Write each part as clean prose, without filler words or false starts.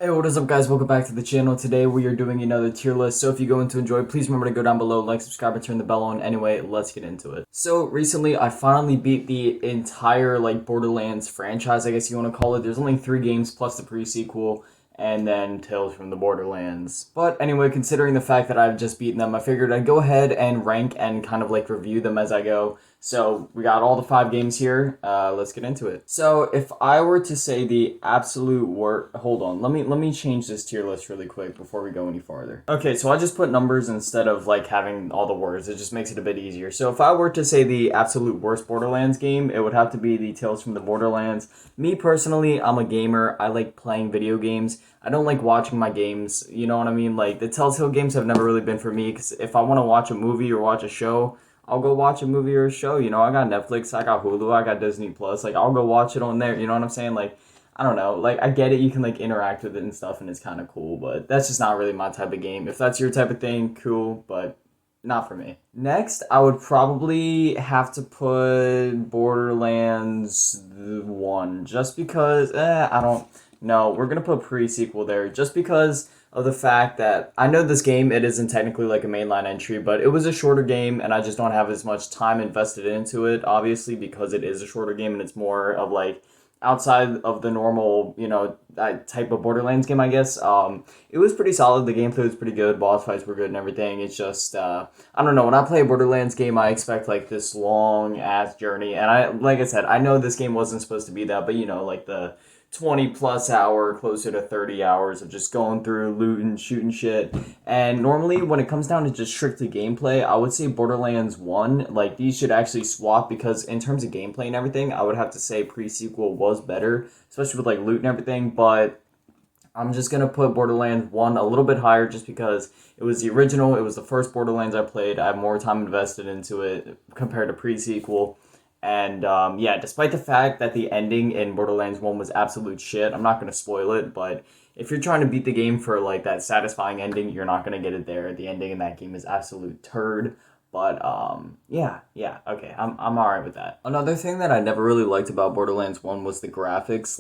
Hey, what is up guys? Welcome back to the channel. Today we are doing another tier list, so if you're going to enjoy, please remember to go down below, like, subscribe, and turn the bell on. Anyway, let's get into it. So recently I finally beat the entire Borderlands franchise, I guess you want to call it. There's only 3 games plus the pre-sequel and then Tales from the Borderlands. But anyway, considering the fact that I've just beaten them, I figured I'd go ahead and rank and kind of review them as I go. So we got all the 5 games here. Let's get into it. So if I were to say the absolute worst, hold on, let me change this tier list really quick before we go any farther. Okay, so I just put numbers instead of having all the words. It just makes it a bit easier. So if I were to say the absolute worst Borderlands game, it would have to be the Tales from the Borderlands. Me personally, I'm a gamer. I like playing video games. I don't like watching my games. You know what I mean? Like the Telltale games have never really been for me because if I want to watch a movie or watch a show, I'll go watch a movie or a show. You know, I got Netflix, I got Hulu, I got Disney Plus. I'll go watch it on there. You know what I'm saying? I don't know. I get it. You can interact with it and stuff, and it's kind of cool. But that's just not really my type of game. If that's your type of thing, cool. But not for me. Next, I would probably have to put Borderlands 1, just because, I don't know. We're gonna put pre-sequel there, just because of the fact that I know this game, it isn't technically a mainline entry, but it was a shorter game, and I just don't have as much time invested into it, obviously, because it is a shorter game, and it's more of outside of the normal, that type of Borderlands game, I guess. It was pretty solid. The gameplay was pretty good. Boss fights were good and everything. It's just, I don't know. When I play a Borderlands game, I expect this long ass journey. And like I said, I know this game wasn't supposed to be that, but the 20 plus hour, closer to 30 hours of just going through, looting, shooting shit. And normally, when it comes down to just strictly gameplay, I would say Borderlands 1, these should actually swap because in terms of gameplay and everything, I would have to say pre-sequel was better, especially with loot and everything. But I'm just gonna put Borderlands 1 a little bit higher just because it was the original, it was the first Borderlands I played. I have more time invested into it compared to pre-sequel. And yeah, despite the fact that the ending in Borderlands 1 was absolute shit, I'm not going to spoil it, but if you're trying to beat the game for that satisfying ending, you're not going to get it there. The ending in that game is absolute turd. But yeah, okay, I'm alright with that. Another thing that I never really liked about Borderlands 1 was the graphics.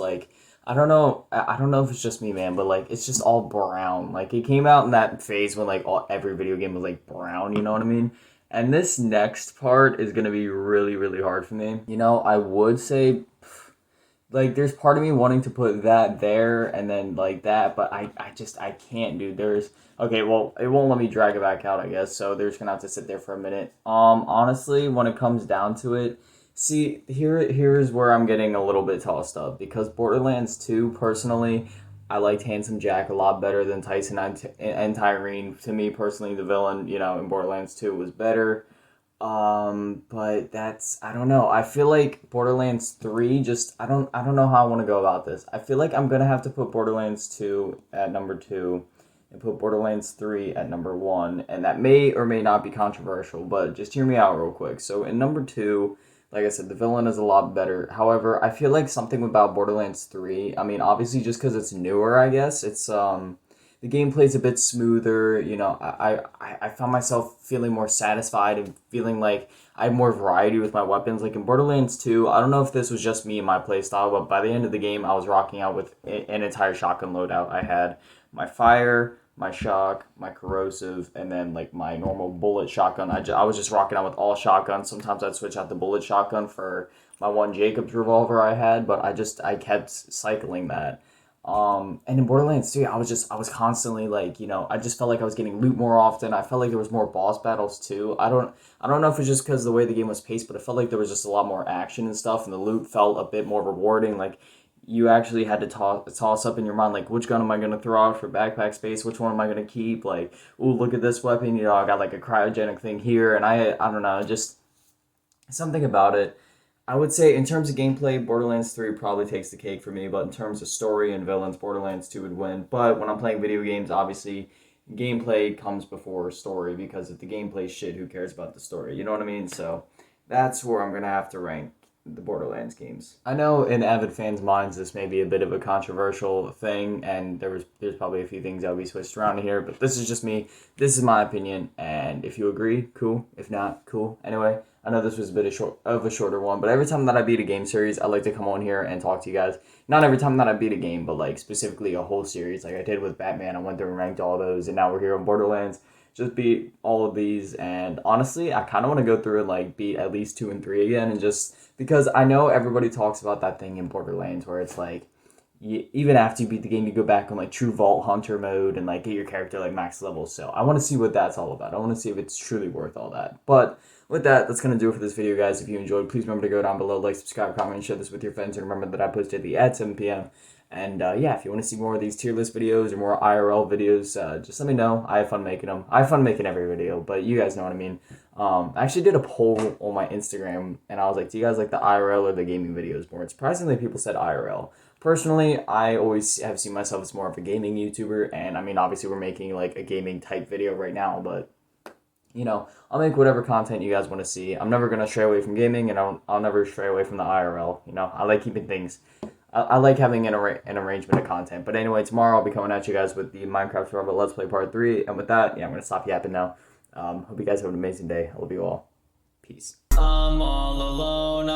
I don't know if it's just me, man, but it's just all brown. It came out in that phase when every video game was brown, you know what I mean? And this next part is gonna be really, really hard for me. I would say, there's part of me wanting to put that there and then that, but I can't, dude. Okay, well, it won't let me drag it back out, I guess, so they're just gonna have to sit there for a minute. Honestly, when it comes down to it, see, here's where I'm getting a little bit tossed up, because Borderlands 2, personally, I liked Handsome Jack a lot better than Tyson and Tyrene. To me personally, the villain, in Borderlands 2 was better. But I don't know. I feel like Borderlands 3 just I don't know how I want to go about this. I feel like I'm gonna have to put Borderlands 2 at number 2 and put Borderlands 3 at number 1, and that may or may not be controversial, but just hear me out real quick. So in number 2, like I said, the villain is a lot better. However, I feel like something about Borderlands 3, I mean, obviously just because it's newer, I guess, the gameplay's a bit smoother. I found myself feeling more satisfied and feeling like I had more variety with my weapons. Like in Borderlands 2, I don't know if this was just me and my playstyle, but by the end of the game, I was rocking out with an entire shotgun loadout. I had my fire, my shock, my corrosive, and then my normal bullet shotgun. I was just rocking out with all shotguns. Sometimes I'd switch out the bullet shotgun for my one Jacobs revolver I had, but I kept cycling that. And in Borderlands 3, I was constantly I just felt like I was getting loot more often. I felt like there was more boss battles too. I don't know if it's just because the way the game was paced, but it felt like there was just a lot more action and stuff, and the loot felt a bit more rewarding. You actually had to toss up in your mind, which gun am I going to throw out for backpack space? Which one am I going to keep? Ooh, look at this weapon. I got a cryogenic thing here, and I don't know, just something about it. I would say in terms of gameplay, Borderlands 3 probably takes the cake for me, but in terms of story and villains, Borderlands 2 would win. But when I'm playing video games, obviously, gameplay comes before story, because if the gameplay's shit, who cares about the story? You know what I mean? So that's where I'm going to have to rank the Borderlands games. I know in avid fans' minds this may be a bit of a controversial thing, and there's probably a few things that'll be switched around here, but this is just me. This is my opinion, and if you agree, cool. If not, cool. Anyway, I know this was a bit of a shorter one, but every time that I beat a game series, I like to come on here and talk to you guys. Not every time that I beat a game, but like specifically a whole series, like I did with Batman. I went through and ranked all those, and now we're here on Borderlands. Just beat all of these, and honestly, I kind of want to go through and like beat at least 2 and 3 again, and just because I know everybody talks about that thing in Borderlands where it's like, even after you beat the game, you go back on like true Vault Hunter mode and like get your character like max level. So I want to see what that's all about. I want to see if it's truly worth all that. But with that, that's going to do it for this video, guys. If you enjoyed, please remember to go down below, like, subscribe, comment, and share this with your friends. And remember that I post daily at 7 p.m. And yeah, if you want to see more of these tier list videos or more IRL videos, just let me know. I have fun making them. I have fun making every video, but you guys know what I mean. I actually did a poll on my Instagram, and I was like, do you guys like the IRL or the gaming videos more? And surprisingly, people said IRL. Personally, I always have seen myself as more of a gaming YouTuber, and I mean, obviously, we're making like a gaming type video right now, but you know, I'll make whatever content you guys want to see. I'm never going to stray away from gaming, and I'll never stray away from the IRL. You know, I like keeping things... I like having an arrangement of content. But anyway, tomorrow I'll be coming at you guys with the Minecraft Survival Let's Play Part 3. And with that, yeah, I'm going to stop yapping now. Hope you guys have an amazing day. I love you all. Peace. I'm all alone.